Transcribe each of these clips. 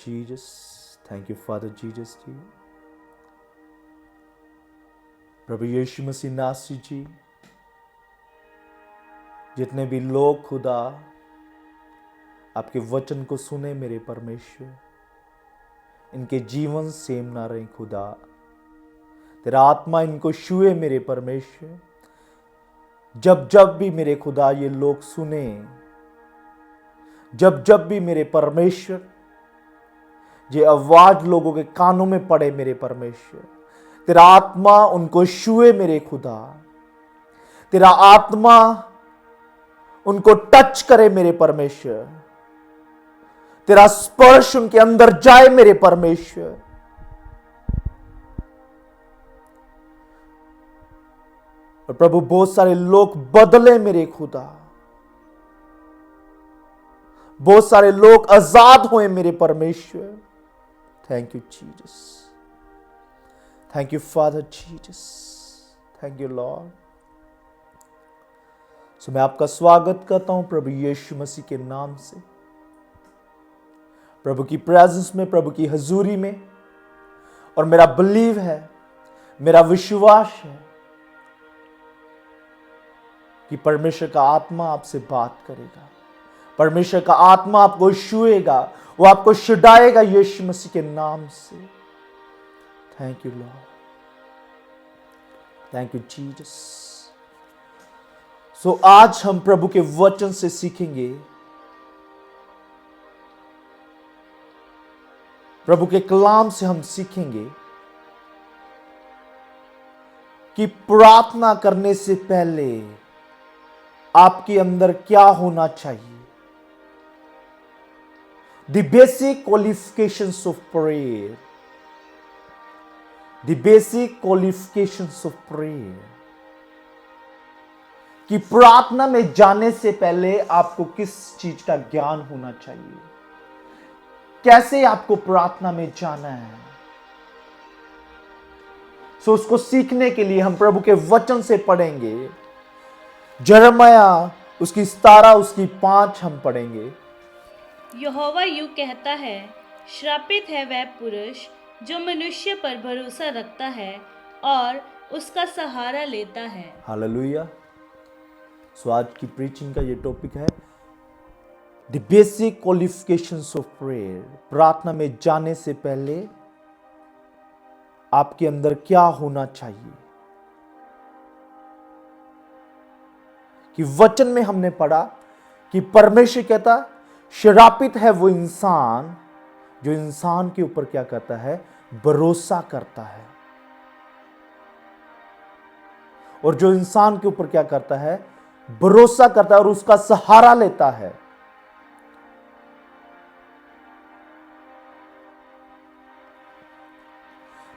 Jesus, thank you father Jesus ji. प्रभु यीशु मसीह नासी जी, जितने भी लोग खुदा आपके वचन को सुने मेरे परमेश्वर, इनके जीवन सेम ना रहे खुदा। तेरा आत्मा इनको छुए मेरे परमेश्वर। जब जब भी मेरे खुदा ये लोग सुने, जब जब भी मेरे परमेश्वर ये आवाज लोगों के कानों में पड़े मेरे परमेश्वर, तेरा आत्मा उनको छुए मेरे खुदा। तेरा आत्मा उनको टच करे मेरे परमेश्वर। तेरा स्पर्श उनके अंदर जाए मेरे परमेश्वर। और प्रभु बहुत सारे लोग बदले मेरे खुदा, बहुत सारे लोग आजाद हुए मेरे परमेश्वर। Thank you Jesus, thank you father Jesus, thank you lord. So मैं आपका स्वागत करता हूं प्रभु यीशु मसीह के नाम से, प्रभु की प्रेजेंस में, प्रभु की हजूरी में। और मेरा बिलीव है, मेरा विश्वास है कि परमेश्वर का आत्मा आपसे बात करेगा, परमेश्वर का आत्मा आपको छुएगा, वो आपको छुड़ाएगा यीशु मसीह के नाम से। Thank you lord, thank you Jesus. So आज हम प्रभु के वचन से सीखेंगे, प्रभु के कलाम से हम सीखेंगे कि प्रार्थना करने से पहले आपके अंदर क्या होना चाहिए। The basic qualifications of prayer. The basic qualifications of prayer. कि प्रार्थना में जाने से पहले आपको किस चीज का ज्ञान होना चाहिए, कैसे आपको प्रार्थना में जाना है। सो उसको सीखने के लिए हम प्रभु के वचन से पढ़ेंगे। यिर्मयाह उसकी 17 उसकी 5 हम पढ़ेंगे। यहोवा यूं कहता है, श्रापित है वह पुरुष जो मनुष्य पर भरोसा रखता है और उसका सहारा लेता है। हालेलुया। सो आज की प्रीचिंग का ये टॉपिक है the basic qualifications of prayer. प्रार्थना में जाने से पहले आपके अंदर क्या होना चाहिए। कि वचन में हमने पढ़ा कि परमेश्वर कहता, श्रापित है वो इंसान जो इंसान के ऊपर क्या करता है, भरोसा करता है। और जो इंसान के ऊपर क्या करता है, भरोसा करता है और उसका सहारा लेता है।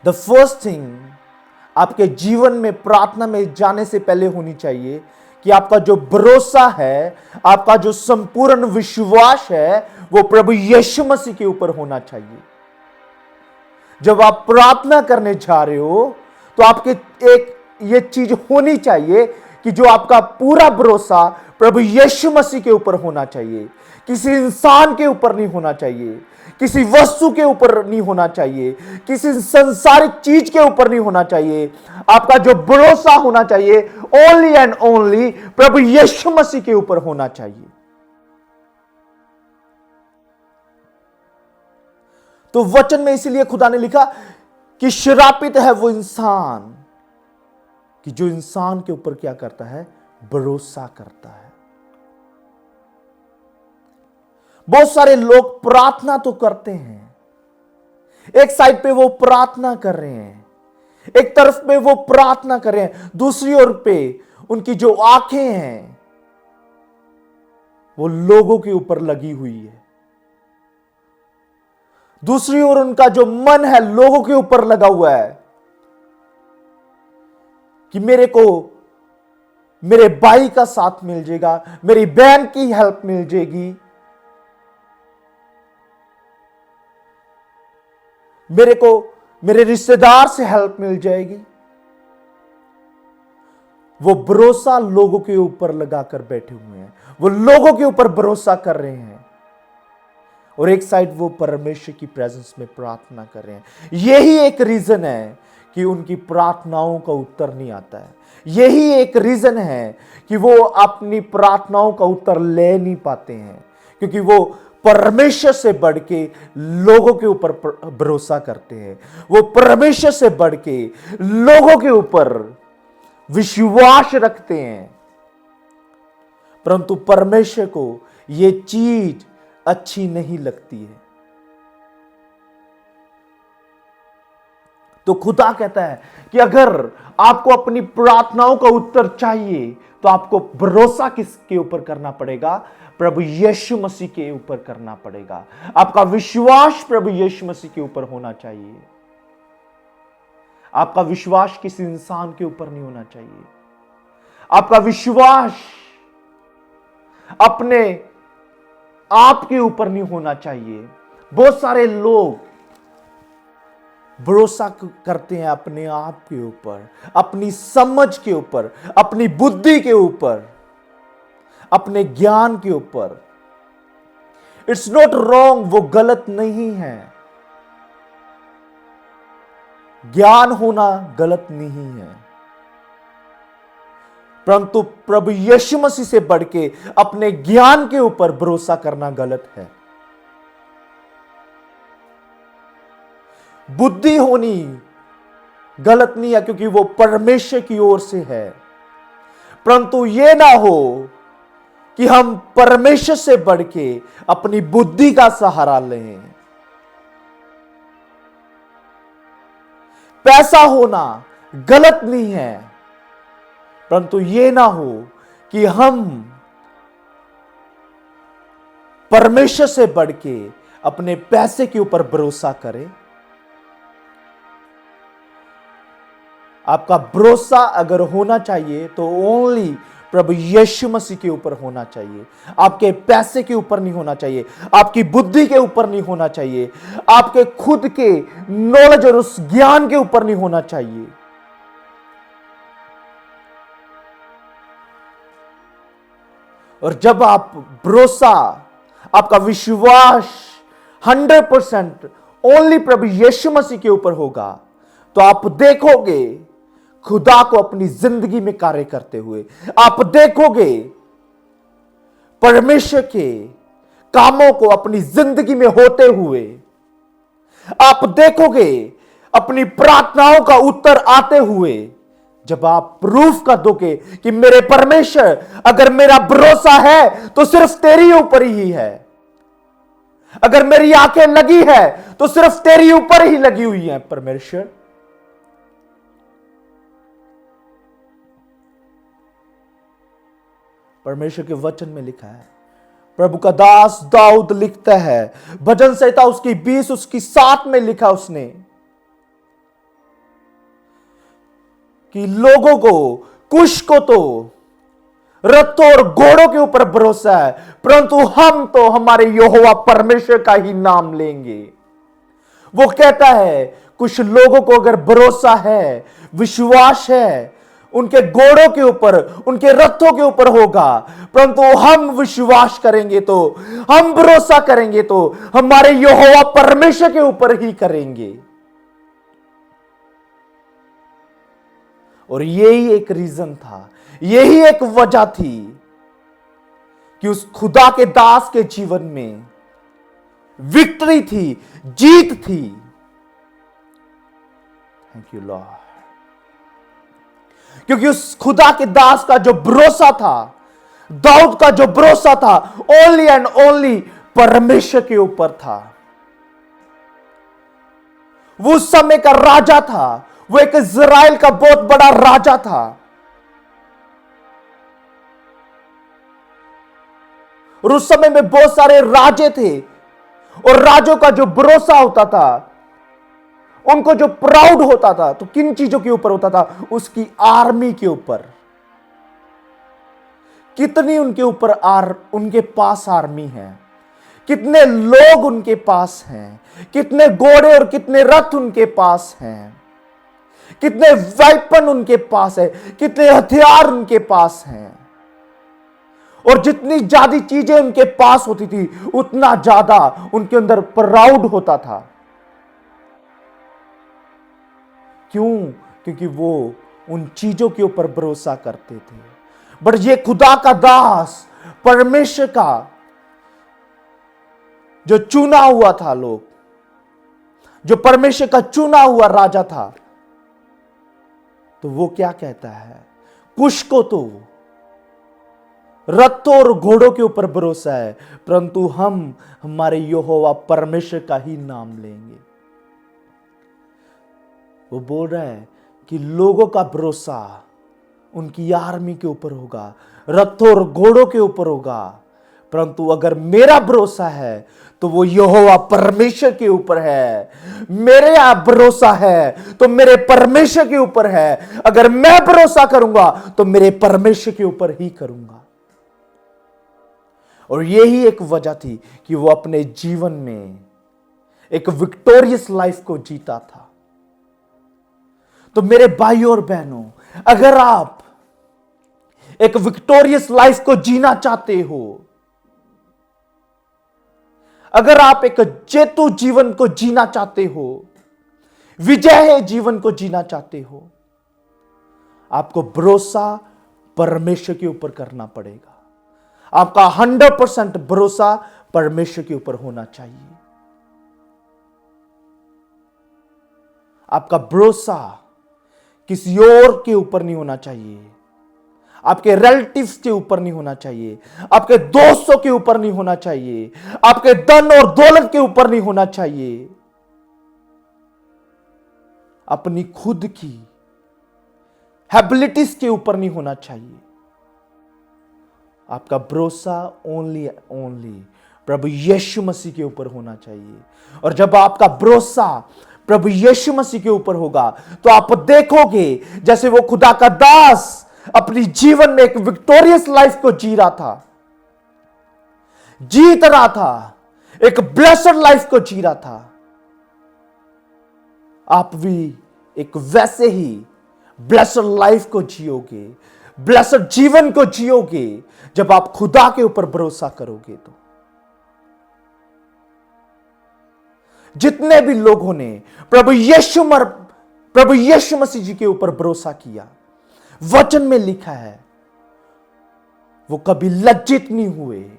द फर्स्ट थिंग आपके जीवन में प्रार्थना में जाने से पहले होनी चाहिए कि आपका जो भरोसा है, आपका जो संपूर्ण विश्वास है, वो प्रभु यीशु मसीह के ऊपर होना चाहिए। जब आप प्रार्थना करने जा रहे हो तो आपके एक ये चीज होनी चाहिए कि जो आपका पूरा भरोसा प्रभु यीशु मसीह के ऊपर होना चाहिए। किसी इंसान के ऊपर नहीं होना चाहिए, किसी वस्तु के ऊपर नहीं होना चाहिए, किसी संसारिक चीज के ऊपर नहीं होना चाहिए। आपका जो भरोसा होना चाहिए ओनली एंड ओनली प्रभु यीशु मसीह के ऊपर होना चाहिए। तो वचन में इसीलिए खुदा ने लिखा कि श्रापित है वो इंसान कि जो इंसान के ऊपर क्या करता है, भरोसा करता है। बहुत सारे लोग प्रार्थना तो करते हैं, एक साइड पे वो प्रार्थना कर रहे हैं, एक तरफ पे वो प्रार्थना कर रहे हैं, दूसरी ओर पे उनकी जो आंखें हैं वो लोगों के ऊपर लगी हुई है। दूसरी ओर उनका जो मन है लोगों के ऊपर लगा हुआ है कि मेरे को मेरे भाई का साथ मिल जाएगा, मेरी बहन की हेल्प मिल जाएगी, मेरे को मेरे रिश्तेदार से हेल्प मिल जाएगी। वो भरोसा लोगों के ऊपर लगाकर बैठे हुए हैं, वो लोगों के ऊपर भरोसा कर रहे हैं। और एक साइड वो परमेश्वर की प्रेजेंस में प्रार्थना कर रहे हैं। यही एक रीजन है कि उनकी प्रार्थनाओं का उत्तर नहीं आता है। यही एक रीजन है कि वो अपनी प्रार्थनाओं का उत्तर ले नहीं पाते हैं, क्योंकि वो परमेश्वर से बढ़ के लोगों के ऊपर भरोसा करते हैं। वो परमेश्वर से बढ़ के लोगों के ऊपर विश्वास रखते हैं, परंतु परमेश्वर को ये चीज अच्छी नहीं लगती है। तो खुदा कहता है कि अगर आपको अपनी प्रार्थनाओं का उत्तर चाहिए तो आपको भरोसा किसके ऊपर करना पड़ेगा? प्रभु यीशु मसीह के ऊपर करना पड़ेगा। आपका विश्वास प्रभु यीशु मसीह के ऊपर होना चाहिए। आपका विश्वास किसी इंसान के ऊपर नहीं होना चाहिए। आपका विश्वास अपने आप के ऊपर नहीं होना चाहिए। बहुत सारे लोग भरोसा करते हैं अपने आप के ऊपर, अपनी समझ के ऊपर, अपनी बुद्धि के ऊपर, अपने ज्ञान के ऊपर। इट्स नॉट रॉन्ग, वो गलत नहीं है। ज्ञान होना गलत नहीं है, परंतु प्रभु यीशु मसीह से बढ़ के अपने ज्ञान के ऊपर भरोसा करना गलत है। बुद्धि होनी गलत नहीं है, क्योंकि वो परमेश्वर की ओर से है, परंतु ये ना हो कि हम परमेश्वर से बढ़ के अपनी बुद्धि का सहारा लें। पैसा होना गलत नहीं है, परंतु ये ना हो कि हम परमेश्वर से बढ़ के अपने पैसे के ऊपर भरोसा करें। आपका भरोसा अगर होना चाहिए तो ओनली प्रभु यीशु मसीह के ऊपर होना चाहिए। आपके पैसे के ऊपर नहीं होना चाहिए, आपकी बुद्धि के ऊपर नहीं होना चाहिए, आपके खुद के नॉलेज और उस ज्ञान के ऊपर नहीं होना चाहिए। और जब आप भरोसा, आपका विश्वास 100% ओनली प्रभु यीशु मसीह के ऊपर होगा, तो आप देखोगे खुदा को अपनी जिंदगी में कार्य करते हुए। आप देखोगे परमेश्वर के कामों को अपनी जिंदगी में होते हुए। आप देखोगे अपनी प्रार्थनाओं का उत्तर आते हुए। जब आप प्रूफ कर दोगे कि मेरे परमेश्वर, अगर मेरा भरोसा है तो सिर्फ तेरी ऊपर ही है, अगर मेरी आंखें लगी है तो सिर्फ तेरी ऊपर ही लगी हुई है परमेश्वर। परमेश्वर के वचन में लिखा है, प्रभु का दास दाऊद लिखता है, भजन संहिता उसकी 20 उसकी 7 में लिखा उसने कि लोगों को, कुश को तो रथों और घोड़ों के ऊपर भरोसा है, परंतु हम तो हमारे यहोवा परमेश्वर का ही नाम लेंगे। वो कहता है कुछ लोगों को अगर भरोसा है, विश्वास है, उनके घोड़ों के ऊपर, उनके रथों के ऊपर होगा, परंतु हम विश्वास करेंगे तो, हम भरोसा करेंगे तो हमारे यहोवा परमेश्वर के ऊपर ही करेंगे। और यही एक रीजन था, यही एक वजह थी कि उस खुदा के दास के जीवन में विक्ट्री थी, जीत थी। Thank you Lord. क्योंकि उस खुदा के दास का जो भरोसा था, दाऊद का जो भरोसा था, ओनली एंड ओनली परमेश्वर के ऊपर था। वो उस समय का राजा था, वो एक इज़राइल का बहुत बड़ा राजा था। और उस समय में बहुत सारे राजे थे, और राजों का जो भरोसा होता था, उनको जो प्राउड होता था, तो किन चीजों के ऊपर होता था? उसकी आर्मी के ऊपर। कितनी उनके ऊपर उनके पास आर्मी है, कितने लोग उनके पास हैं, कितने घोड़े और कितने रथ उनके पास हैं, कितने वेपन उनके पास है, कितने हथियार उनके पास हैं। और जितनी ज्यादा चीजें उनके पास होती थी उतना ज्यादा उनके अंदर प्राउड होता था। क्यों? क्योंकि वो उन चीजों के ऊपर भरोसा करते थे। बट ये खुदा का दास, परमेश्वर का जो चुना हुआ था लोग, जो परमेश्वर का चुना हुआ राजा था, तो वो क्या कहता है? कुश को तो रथों और घोड़ों के ऊपर भरोसा है, परंतु हम हमारे यहोवा परमेश्वर का ही नाम लेंगे। वो बोल रहा है कि लोगों का भरोसा उनकी आर्मी के ऊपर होगा, रथों और घोड़ों के ऊपर होगा, परंतु अगर मेरा भरोसा है तो वो यहोवा परमेश्वर के ऊपर है। मेरे यहां भरोसा है तो मेरे परमेश्वर के ऊपर है। अगर मैं भरोसा करूंगा तो मेरे परमेश्वर के ऊपर ही करूंगा। और यही एक वजह थी कि वो अपने जीवन में एक विक्टोरियस लाइफ को जीता था। तो मेरे भाइयों और बहनों, अगर आप एक विक्टोरियस लाइफ को जीना चाहते हो, अगर आप एक जेतु जीवन को जीना चाहते हो, विजय जीवन को जीना चाहते हो, आपको भरोसा परमेश्वर के ऊपर करना पड़ेगा। आपका 100% भरोसा परमेश्वर के ऊपर होना चाहिए। आपका भरोसा किसी और के ऊपर नहीं होना चाहिए, आपके रिलेटिव्स के ऊपर नहीं होना चाहिए, आपके दोस्तों के ऊपर नहीं होना चाहिए, आपके धन और दौलत के ऊपर नहीं होना चाहिए, अपनी खुद की एबिलिटीज के ऊपर नहीं होना चाहिए। आपका भरोसा ओनली प्रभु यीशु मसीह के ऊपर होना चाहिए। और जब आपका भरोसा प्रभु यीशु मसीह के ऊपर होगा तो आप देखोगे जैसे वो खुदा का दास अपनी जीवन में एक विक्टोरियस लाइफ को जीत रहा था, एक ब्लेस्ड लाइफ को जी रहा था। आप भी एक वैसे ही ब्लेस्ड लाइफ को जियोगे, ब्लेस्ड जीवन को जियोगे जब आप खुदा के ऊपर भरोसा करोगे। तो जितने भी लोगों ने प्रभु यीशु मसीह जी के ऊपर भरोसा किया, वचन में लिखा है वो कभी लज्जित नहीं हुए,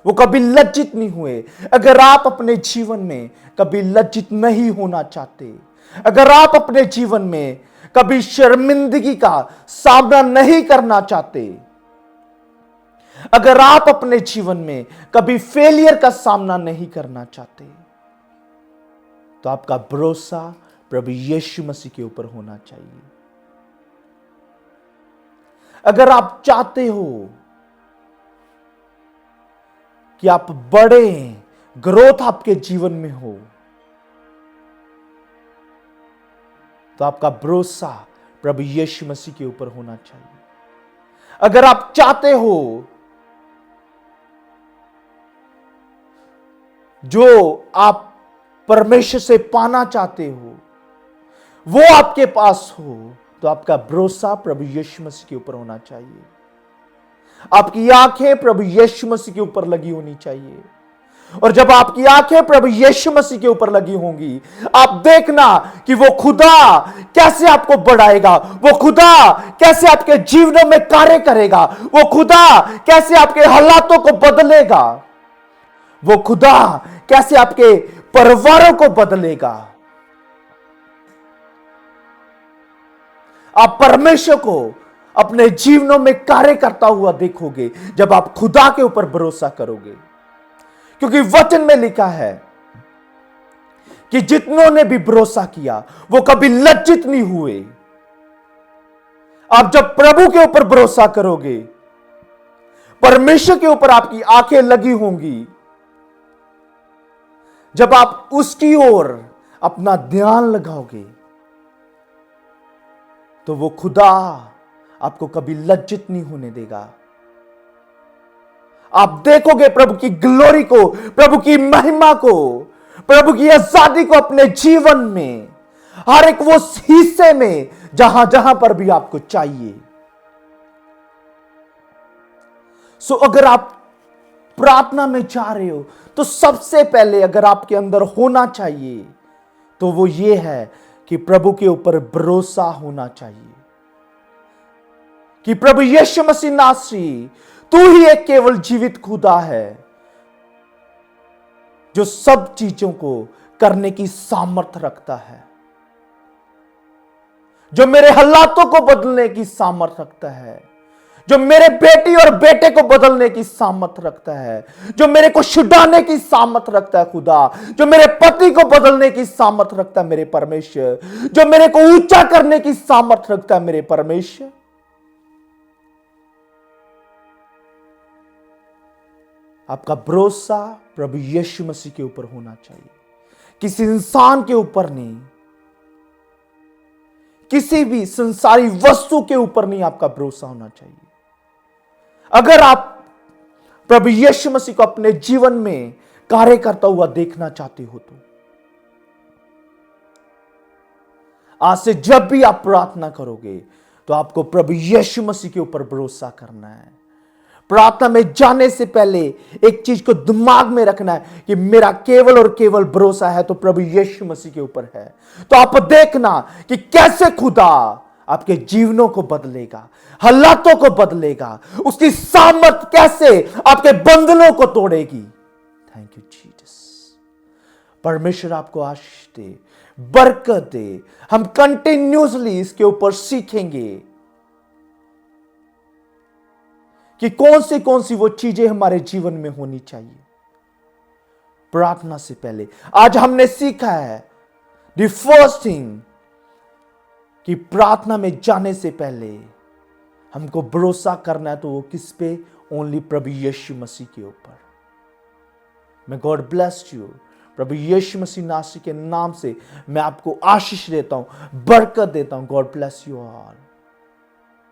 वो कभी लज्जित नहीं हुए। अगर आप अपने जीवन में कभी लज्जित नहीं होना चाहते, अगर आप अपने जीवन में कभी शर्मिंदगी का सामना नहीं करना चाहते, अगर आप अपने जीवन में कभी फेलियर का सामना नहीं करना चाहते, तो आपका भरोसा प्रभु यीशु मसीह के ऊपर होना चाहिए। अगर आप चाहते हो कि आप बड़े ग्रोथ आपके जीवन में हो, तो आपका भरोसा प्रभु यीशु मसीह के ऊपर होना चाहिए। अगर आप चाहते हो जो आप परमेश्वर से पाना चाहते हो वो आपके पास हो, तो आपका भरोसा प्रभु यीशु मसीह के ऊपर होना चाहिए। आपकी आंखें प्रभु यीशु मसीह के ऊपर लगी होनी चाहिए। और जब आपकी आंखें प्रभु यीशु मसीह के ऊपर लगी होंगी, आप देखना कि वो खुदा कैसे आपको बढ़ाएगा, वो खुदा कैसे आपके जीवनों में कार्य करेगा, वो खुदा कैसे आपके हालातों को बदलेगा, वो खुदा कैसे आपके परिवारों को बदलेगा। आप परमेश्वर को अपने जीवनों में कार्य करता हुआ देखोगे जब आप खुदा के ऊपर भरोसा करोगे। क्योंकि वचन में लिखा है कि जितनों ने भी भरोसा किया वो कभी लज्जित नहीं हुए। आप जब प्रभु के ऊपर भरोसा करोगे, परमेश्वर के ऊपर आपकी आंखें लगी होंगी, जब आप उसकी ओर अपना ध्यान लगाओगे, तो वो खुदा आपको कभी लज्जित नहीं होने देगा। आप देखोगे प्रभु की ग्लोरी को, प्रभु की महिमा को, प्रभु की आजादी को अपने जीवन में, हर एक वो हिस्से में जहां जहां पर भी आपको चाहिए। सो अगर आप प्रार्थना में जा रहे हो तो सबसे पहले अगर आपके अंदर होना चाहिए तो वो ये है कि प्रभु के ऊपर भरोसा होना चाहिए कि प्रभु यीशु मसीह नासरी तू ही एक केवल जीवित खुदा है जो सब चीजों को करने की सामर्थ रखता है, जो मेरे हालातों को बदलने की सामर्थ रखता है, जो मेरे बेटी और बेटे को बदलने की सामर्थ रखता है, जो मेरे को छुड़ाने की सामर्थ रखता है खुदा, जो मेरे पति को बदलने की सामर्थ रखता है मेरे परमेश्वर, जो मेरे को ऊंचा करने की सामर्थ रखता है मेरे परमेश्वर। आपका भरोसा प्रभु यीशु मसीह के ऊपर होना चाहिए, किसी इंसान के ऊपर नहीं, किसी भी संसारी वस्तु के ऊपर नहीं आपका भरोसा होना चाहिए। अगर आप प्रभु यीशु मसीह को अपने जीवन में कार्य करता हुआ देखना चाहते हो तो आज से जब भी आप प्रार्थना करोगे तो आपको प्रभु यीशु मसीह के ऊपर भरोसा करना है। प्रार्थना में जाने से पहले एक चीज को दिमाग में रखना है कि मेरा केवल और केवल भरोसा है तो प्रभु यीशु मसीह के ऊपर है। तो आप देखना कि कैसे खुदा आपके जीवनों को बदलेगा, हालातों को बदलेगा, उसकी सामर्थ कैसे आपके बंधनों को तोड़ेगी। Thank you Jesus. परमेश्वर आपको आशीष दे, बरकत दे। हम कंटिन्यूसली इसके ऊपर सीखेंगे कि कौन सी वो चीजें हमारे जीवन में होनी चाहिए प्रार्थना से पहले। आज हमने सीखा है द फर्स्ट थिंग कि प्रार्थना में जाने से पहले हमको भरोसा करना है तो वो किस पे? ओनली प्रभु यीशु मसीह के ऊपर। मैं गॉड ब्लेस यू। प्रभु यीशु मसीह नासरी के नाम से मैं आपको आशीष देता हूं, बरकत देता हूं। God bless you all.